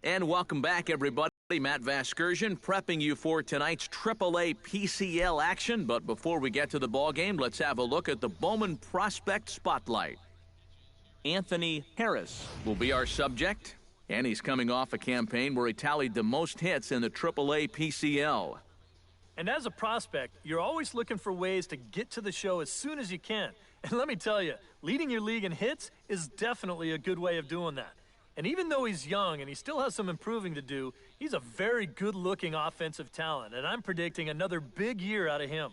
And welcome back, everybody. Matt Vasgersian prepping you for tonight's AAA PCL action. But before we get to the ball game, let's have a look at the Bowman Prospect Spotlight. Anthony Harris will be our subject, and he's coming off a campaign where he tallied the most hits in the AAA PCL. And as a prospect, you're always looking for ways to get to the show as soon as you can. And let me tell you, leading your league in hits is definitely a good way of doing that. And even though he's young and he still has some improving to do, he's a very good-looking offensive talent, and I'm predicting another big year out of him.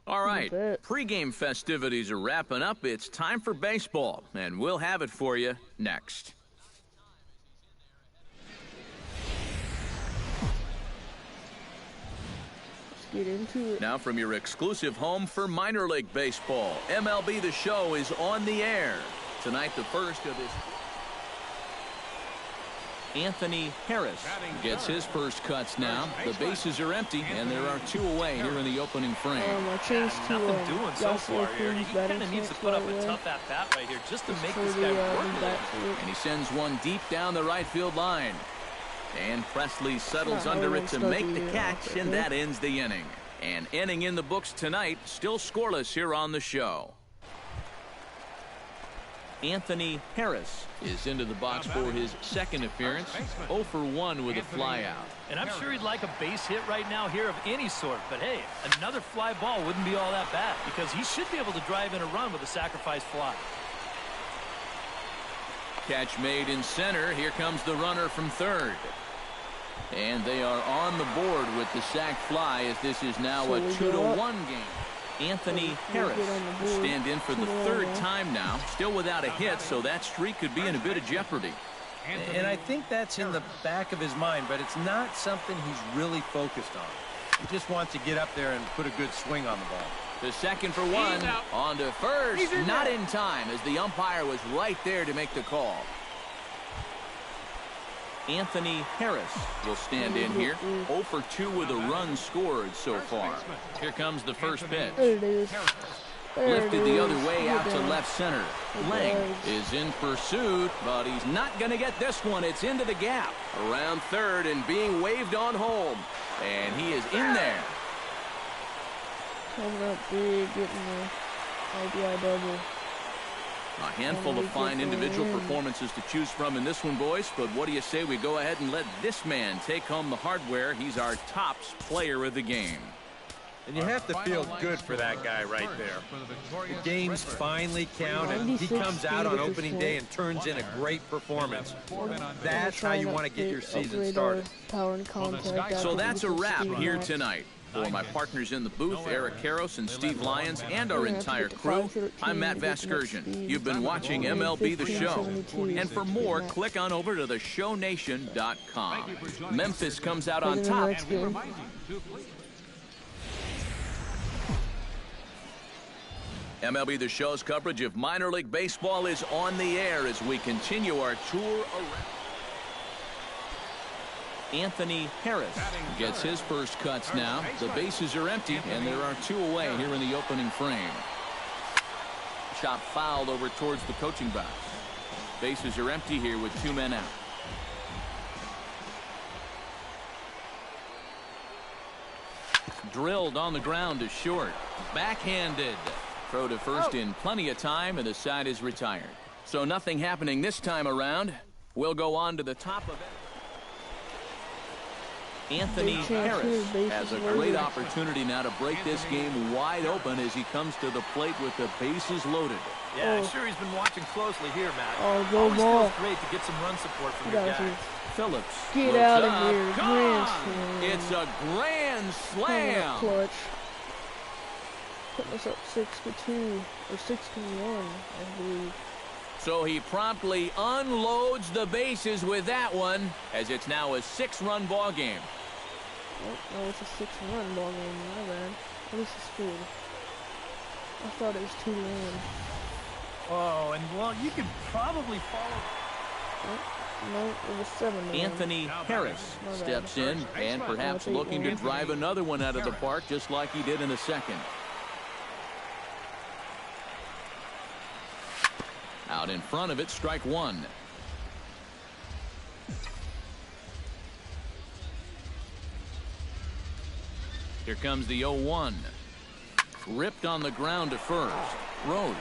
All right, pregame festivities are wrapping up. It's time for baseball, and we'll have it for you next. Let's get into it. Now from your exclusive home for minor league baseball, MLB The Show is on the air. Tonight, the first of this... Anthony Harris gets his first cuts now. The bases are empty, and there are two away here in the opening frame. I changed to nothing doing so far here. He kind of needs to put up a tough at-bat right here just to make this guy work with it. And he sends one deep down the right field line. And Presley settles under it to make the catch, and that ends the inning. An inning in the books tonight, still scoreless here on the show. Anthony Harris is into the box for his second appearance. 0 for 1 with a flyout. And I'm sure he'd like a base hit right now here of any sort. But hey, another fly ball wouldn't be all that bad because he should be able to drive in a run with a sacrifice fly. Catch made in center. Here comes the runner from third. And they are on the board with the sac fly as this is now a 2-1 game. Anthony Harris will stand in for the third time now, still without a hit, so that streak could be in a bit of jeopardy. And I think that's in the back of his mind, but it's not something he's really focused on. He just wants to get up there and put a good swing on the ball. The second for one, on to first, not in time as the umpire was right there to make the call. Anthony Harris will stand in here. 0 for 2 with a run scored so far. Here comes the first pitch. There it is. Lifted the other way out to left center. Lang is in pursuit, but he's not going to get this one. It's into the gap. Around third and being waved on home. And he is in there. Coming up big, getting the RBI double. A handful of fine individual performances to choose from in this one, boys. But what do you say we go ahead and let this man take home the hardware? He's our tops player of the game. And you have to feel good for that guy right there. The games finally count, and he comes out on opening day and turns in a great performance. That's how you want to get your season started. So that's a wrap here tonight. For my partners in the booth, Eric Karros and Steve Lyons, and our entire crew, I'm Matt Vasgersian. You've been watching MLB The Show. And for more, click on over to theshownation.com. Memphis comes out on top. MLB The Show's coverage of minor league baseball is on the air as we continue our tour around. Anthony Harris gets his first cuts now. The bases are empty, and there are two away here in the opening frame. Chop fouled over towards the coaching box. Bases are empty here with 2 men out. Drilled on the ground to short. Backhanded. Throw to first in plenty of time, and the side is retired. So nothing happening this time around. We'll go on to the top of it. Anthony Harris has a great opportunity now to break this game wide open as he comes to the plate with the bases loaded. Yeah, I'm sure he's been watching closely here, Matt. Oh, go always ball. feels great to get some run support from your guy. Phillips. Get out of here. Grand slam. It's a grand slam. Clutch. Putting us up 6-2 or 6-1, I believe. So he promptly unloads the bases with that one, as it's now a 6-run ball game. Oh, no, it's a 6-run ball game. My bad. What is the score? I thought it was 2-1. Oh, and well, you could probably follow. No, it was 7-1. Anthony Harris steps in and perhaps looking to drive another one out of the park, just like he did in the second. Out in front of it, strike one. Here comes the 0-1. Ripped on the ground to first. Rose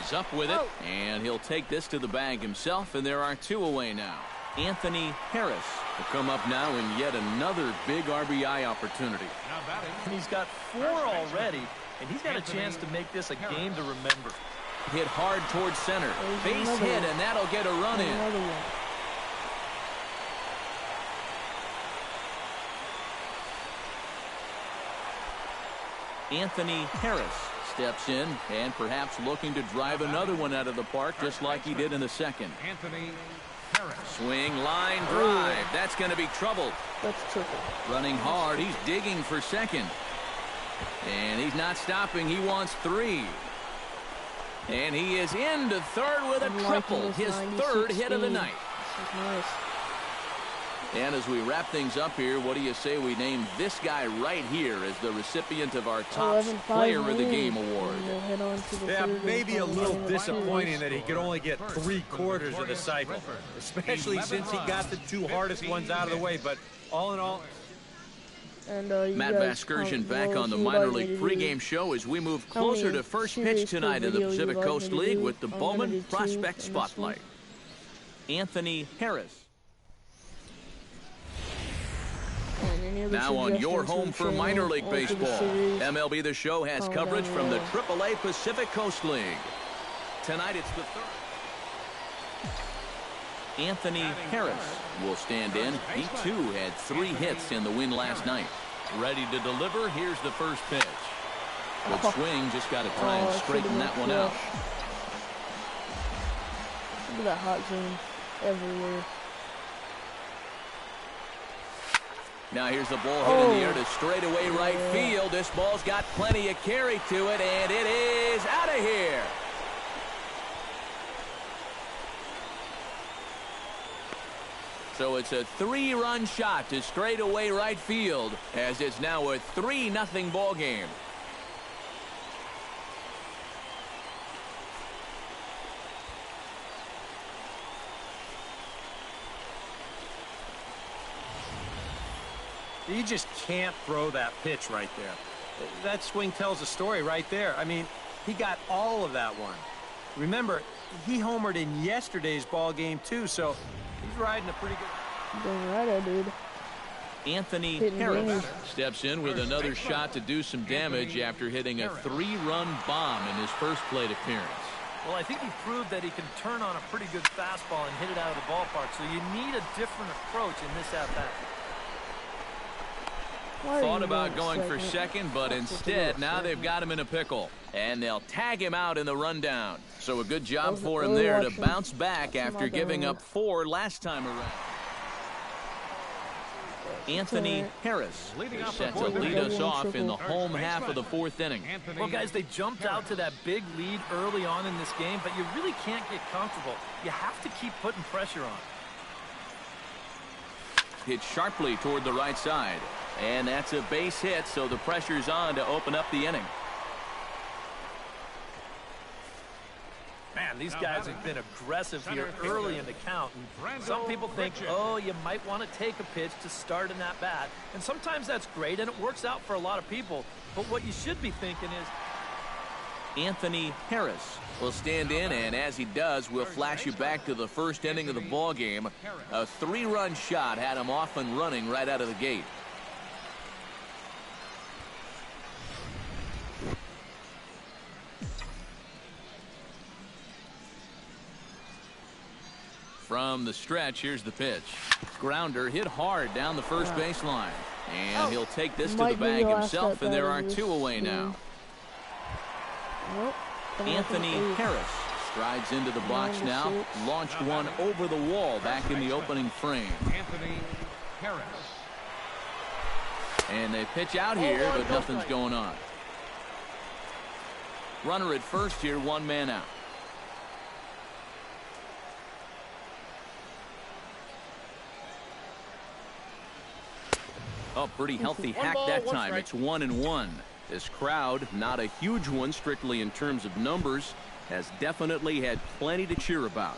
is up with it, and he'll take this to the bag himself, and there are 2 away now. Anthony Harris will come up now in yet another big RBI opportunity. And he's got 4 already, and he's got a chance to make this a game to remember. Hit hard towards center. Base hit, and that'll get a run in. Anthony Harris steps in and perhaps looking to drive another one out of the park just like he did in the second. Anthony Harris. Swing, line, drive. That's going to be trouble. That's triple. Running hard. He's digging for second. And he's not stopping. He wants 3. And he is into third with a triple. His 3rd hit of the night. This is nice. And as we wrap things up here, what do you say we name this guy right here as the recipient of our top player of the game award? Yeah, maybe a little disappointing that he could only get 3/4 of the cycle, especially since he got the 2 hardest ones out of the way. But all in all, and, Matt Vasgersian back on the minor league pregame show as we move closer to first pitch tonight in the Pacific Coast League with the Bowman Prospect Spotlight. Anthony Harris. Now on your home for minor league baseball. MLB The Show has coverage from the AAA Pacific Coast League. Tonight it's the 3rd. Anthony Harris will stand in. He too had 3 hits in the win last night. Ready to deliver. Here's the first pitch. Good swing. Just got to try and straighten that one out. Look at that hot zone everywhere. Now here's the ball hit in the air to straightaway right field. This ball's got plenty of carry to it, and it is out of here. So it's a 3-run shot to straightaway right field, as it's now a 3-0 ball game. you just can't throw that pitch right there. That swing tells a story right there. I mean, he got all of that one. Remember, he homered in yesterday's ball game too, so he's riding a pretty good. Doing right, dude. Anthony Harris steps in with another shot to do some damage after hitting a 3-run bomb in his first plate appearance. Well, I think he proved that he can turn on a pretty good fastball and hit it out of the ballpark, so you need a different approach in this at-bat. Thought about going for second, but instead now they've got him in a pickle, and they'll tag him out in the rundown. So a good job for him there to bounce back after giving up 4 last time around. Anthony Harris is set to lead us off in the home half of the 4th inning. Well, guys, they jumped out to that big lead early on in this game, but you really can't get comfortable. You have to keep putting pressure on. Hit sharply toward the right side, and that's a base hit, so the pressure's on to open up the inning. Man, these guys have been aggressive here early in the count. And some people think, oh, you might want to take a pitch to start in that bat. And sometimes that's great, and it works out for a lot of people. But what you should be thinking is... Anthony Harris will stand in, and as he does, we'll flash you back to the first inning of the ball game. A 3-run shot had him off and running right out of the gate. From the stretch, here's the pitch. Grounder hit hard down the first baseline. And he'll take this to the bag himself, and there are 2 away now. Anthony Harris strides into the box now. Launched one over the wall back in the opening frame. Anthony Harris. And they pitch out here, but nothing's going on. Runner at first here, 1 man out. Oh, pretty healthy hack that time. It's 1-1. This crowd, not a huge one strictly in terms of numbers, has definitely had plenty to cheer about.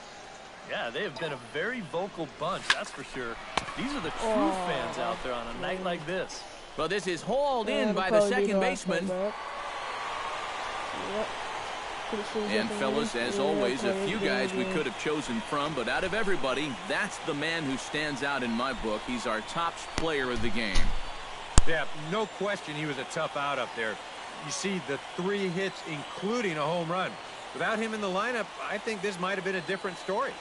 Yeah, they have been a very vocal bunch, that's for sure. These are the true fans out there on a night like this. Well, this is hauled in by the second baseman. Yep. And fellas, as always, a few guys we could have chosen from, but out of everybody, that's the man who stands out in my book. He's our top player of the game. Yeah, no question he was a tough out up there. You see the 3 hits, including a home run. Without him in the lineup, I think this might have been a different story.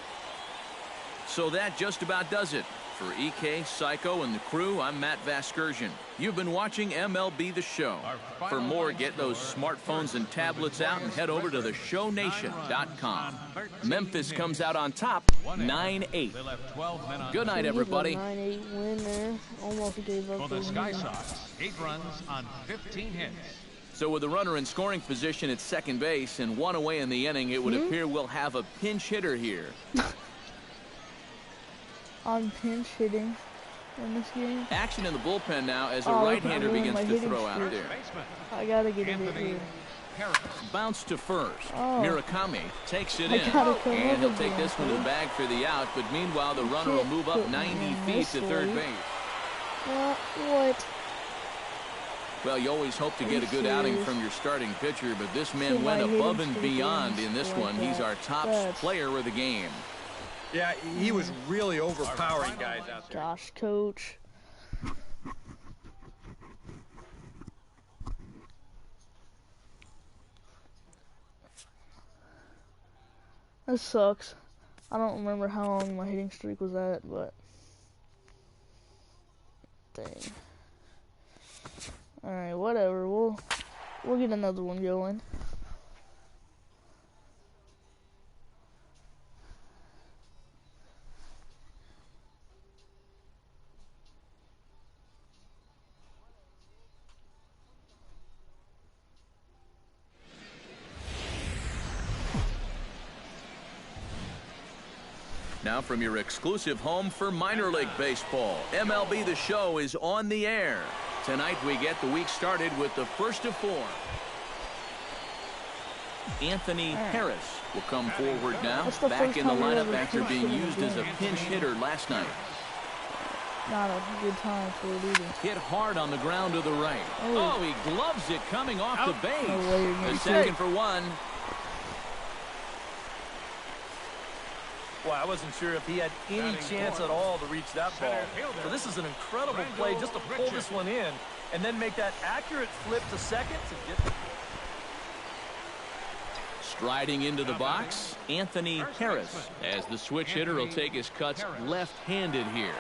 So that just about does it. For EK, Psycho, and the crew, I'm Matt Vasgersian. You've been watching MLB The Show. For more, get those smartphones and tablets out and head over to theshownation.com. Memphis comes out on top, 9-8. Good night, everybody. 9-8 win there. Almost gave up. For the Sky Sox, 8 runs on 15 hits. So with a runner in scoring position at second base and 1 away in the inning, it would appear we'll have a pinch hitter here. On pinch hitting in this game. Action in the bullpen now as a right-hander begins to throw out there. I gotta get a hit here. Bounce to first. Oh. Murakami takes it in. And he'll take this one to the bag for the out. But meanwhile, the runner will move up 90 feet to third base. What? Well, you always hope to get a good outing from your starting pitcher, but this man went above and beyond in this one. He's our top player of the game. Yeah, he was really overpowering guys out there. Gosh, coach. That sucks. I don't remember how long my hitting streak was at, but dang. Alright, whatever. We'll get another one going. Now from your exclusive home for minor league baseball, MLB The Show is on the air. Tonight we get the week started with the first of 4. Anthony Harris will come forward now, back in the lineup after being used as a pinch hitter last night. Not a good time for it either. Hit hard on the ground to the right. Oh, he gloves it coming off the base. No, the second for 1. Well, I wasn't sure if he had any chance at all to reach that ball. So this is an incredible play just to pull this one in and then make that accurate flip to second to get. Striding into the box, Anthony Harris, as the switch hitter will take his cuts left-handed here.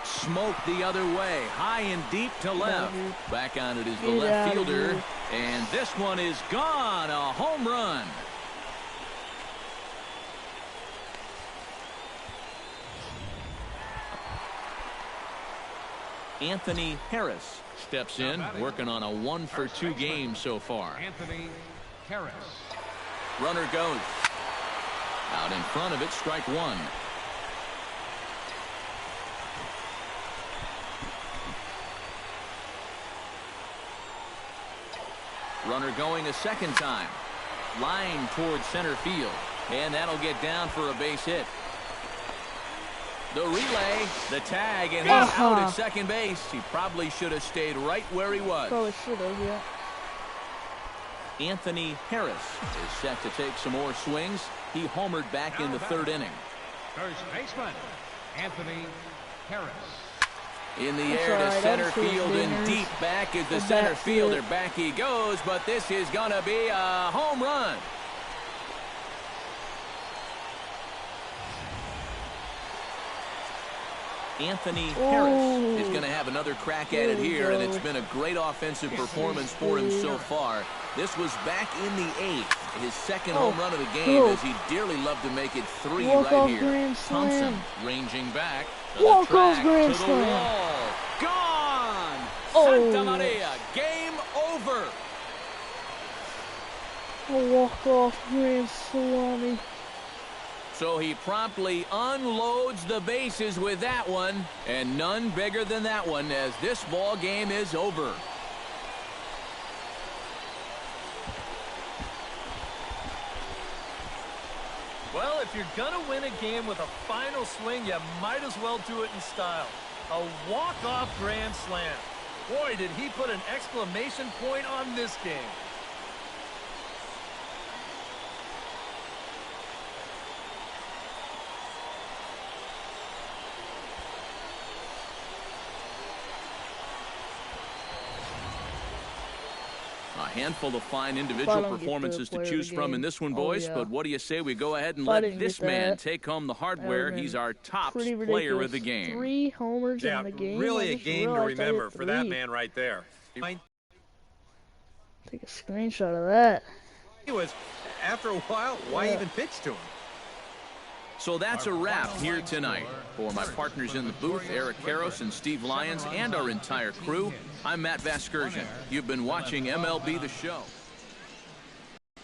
Smoked the other way, high and deep to left. Back on it is the left fielder, and this one is gone, a home run. Anthony Harris steps in, working on a 1-for-2 game so far. Anthony Harris. Runner goes. Out in front of it, strike 1. Runner going a second time. Line towards center field. And that'll get down for a base hit. The relay, the tag, and he's out at second base. He probably should have stayed right where he was. Probably should have, yeah. Anthony Harris is set to take some more swings. He homered back in the 3rd inning. First baseman, Anthony Harris. In the air to center field and deep back is the center fielder. Back he goes, but this is going to be a home run. Anthony Harris is going to have another crack at it here, and it's been a great offensive performance for him so far. This was back in the 8th, his second home run of the game, as he dearly loved to make it 3 right here. Thompson ranging back to the track, to the wall. Gone! Santa Maria, game over. A walk-off grand salami. So he promptly unloads the bases with that one, and none bigger than that one, as this ball game is over. Well, if you're going to win a game with a final swing, you might as well do it in style. A walk-off grand slam. Boy, did he put an exclamation point on this game. A handful of fine individual performances to choose from in this one, boys. But what do you say we go ahead and let this man take home the hardware? He's our top player of the game. 3 homers in the game. Really a game to remember for that man right there. Take a screenshot of that. He was, after a while, why even pitch to him? So that's a wrap here tonight. For my partners in the booth, Eric Karros and Steve Lyons, and our entire crew, I'm Matt Vasgersian. You've been watching MLB The Show.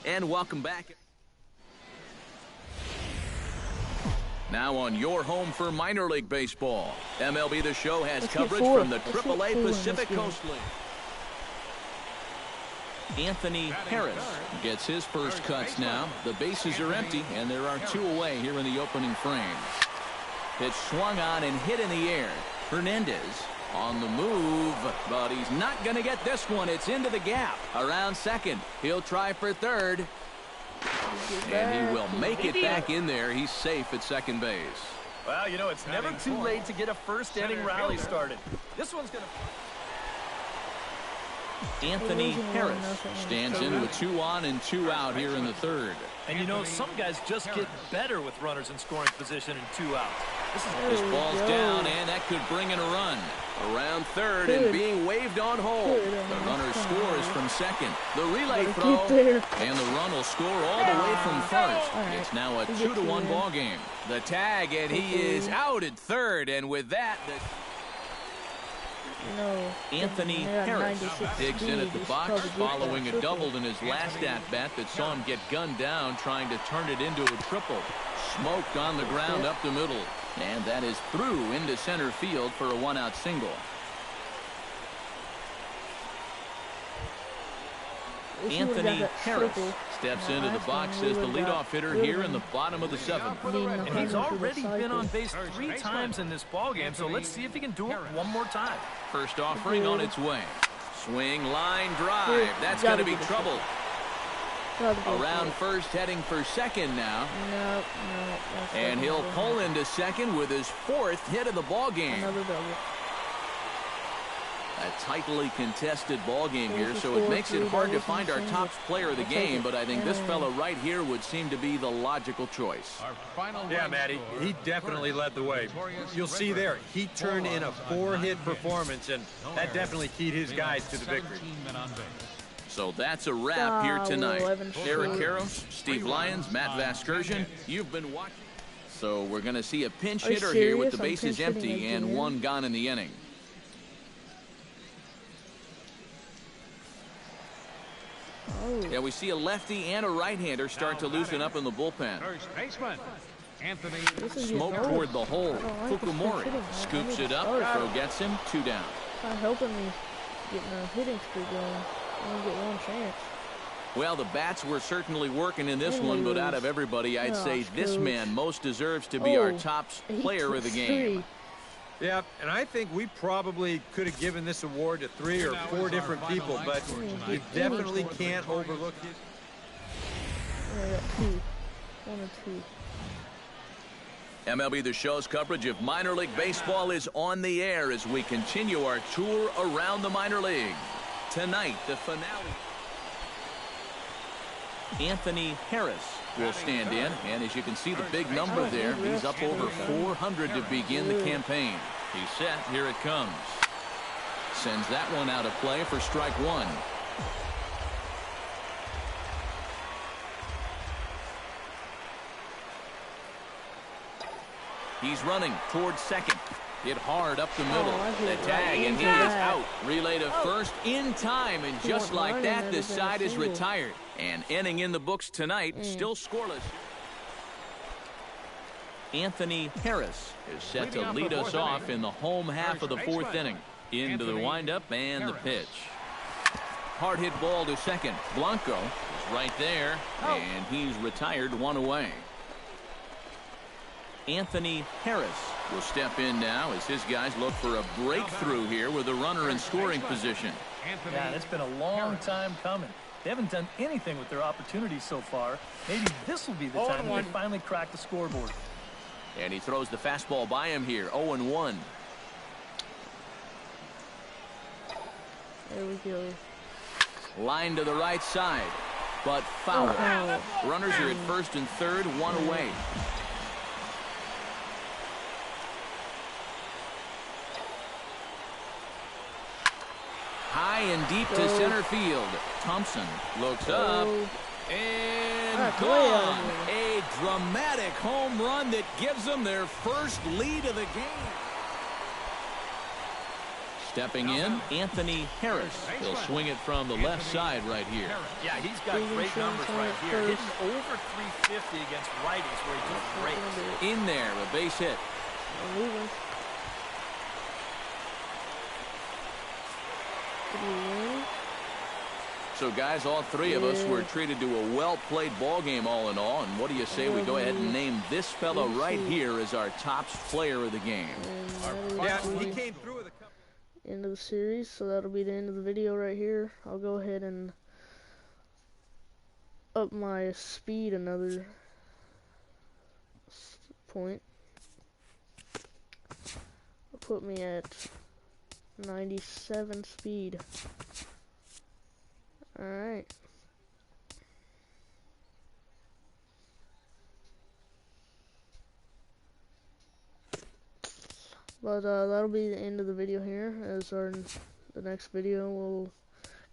And welcome back. Now on your home for minor league baseball, MLB The Show has coverage from the AAA Pacific Coast League. Anthony Harris gets his first cuts now. The bases are empty, and there are 2 away here in the opening frame. Pitch swung on and hit in the air. Hernandez on the move, but he's not going to get this one. It's into the gap. Around second. He'll try for third. And he will make it back in there. He's safe at second base. Well, you know, it's never too late to get a first-inning rally started. This one's going to... Anthony Harris stands in with 2 on and 2 out here in the third. And you know, some guys just get better with runners in scoring position and 2 outs. This ball's down, and that could bring in a run. Around third and being waved on hold. The runner scores from second. The relay throw, and the run will score all the way from first. It's now a 2-1 ball game. The tag, and he is out at third, and with that, Anthony Harris digs in at the box following a double in his last at-bat that saw him get gunned down trying to turn it into a triple. Smoked on the ground up the middle, and that is through into center field for a 1-out single. Anthony Harris steps into the box as the leadoff hitter here in the bottom of the 7th. And he's already been on base 3 times in this ballgame, so let's see if he can do it one more time. First offering on its way. Swing, line, drive. That's going to be trouble. Around first, heading for second now. And he'll pull into second with his 4th hit of the ballgame. Another double. A tightly contested ball game here, so it makes it hard to find our top player of the game, but I think this fella right here would seem to be the logical choice. Yeah, Matty, he definitely led the way. You'll see there, he turned in a 4-hit performance, and that definitely keyed his guys to the victory. So that's a wrap here tonight. Eric Karros, Steve Lyons, Matt Vasgersian, you've been watching. So we're going to see a pinch hitter here with the bases empty and 1 gone in the inning. Yeah, we see a lefty and a right-hander start to loosen up in the bullpen. First baseman, Anthony. Smoke toward the hole. Fukumori scoops it up. Throw gets him. 2 down. Not helping me getting a hitting streak going. I only get 1 chance. Well, the bats were certainly working in this one, but out of everybody, I'd say this man most deserves to be our top player of the game. Yeah, and I think we probably could have given this award to 3 or 4 different people, but you definitely can't overlook it. I got 2. 1 or 2. MLB The Show's coverage of minor league baseball is on the air as we continue our tour around the minor leagues. Tonight, the finale. Anthony Harris will stand in, and as you can see the big number there, he's up over 400 to begin the campaign. He's set. Here it comes. Sends that one out of play for strike 1. He's running towards second. Hit hard up the middle. The tag, and he is out. Relay to first in time, and just like that, this side is retired. And inning in the books tonight, still scoreless. Anthony Harris is set to lead us off in the home half of the 4th inning. Into the windup and the pitch. Hard hit ball to second. Blanco is right there, and he's retired 1 away. Anthony Harris will step in now as his guys look for a breakthrough here with a runner in scoring position. Yeah, and it's been a long time coming. They haven't done anything with their opportunities so far. Maybe this will be the time when they finally crack the scoreboard. And he throws the fastball by him here, 0-1. There we go. Line to the right side, but foul. Runners are at first and third, one away. High and deep to center field. Thompson looks up and gone. A dramatic home run that gives them their first lead of the game. Stepping in, Anthony Harris. He'll swing it from the left side right here. Yeah, he's got great numbers right here. Hitting over 350 against righties where he just breaks. In there, a base hit. So, guys, all three of us were treated to a well-played ball game all in all. And what do you say we go ahead and name this fellow right here as our top player of the game? Yeah, he came through with a couple. End of the series, so that'll be the end of the video right here. I'll go ahead and up my speed another point. Put me at 97 speed. Alright. But that'll be the end of the video here, as the next video will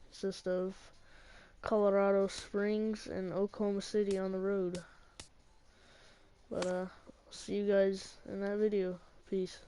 consist of Colorado Springs and Oklahoma City on the road. But see you guys in that video. Peace.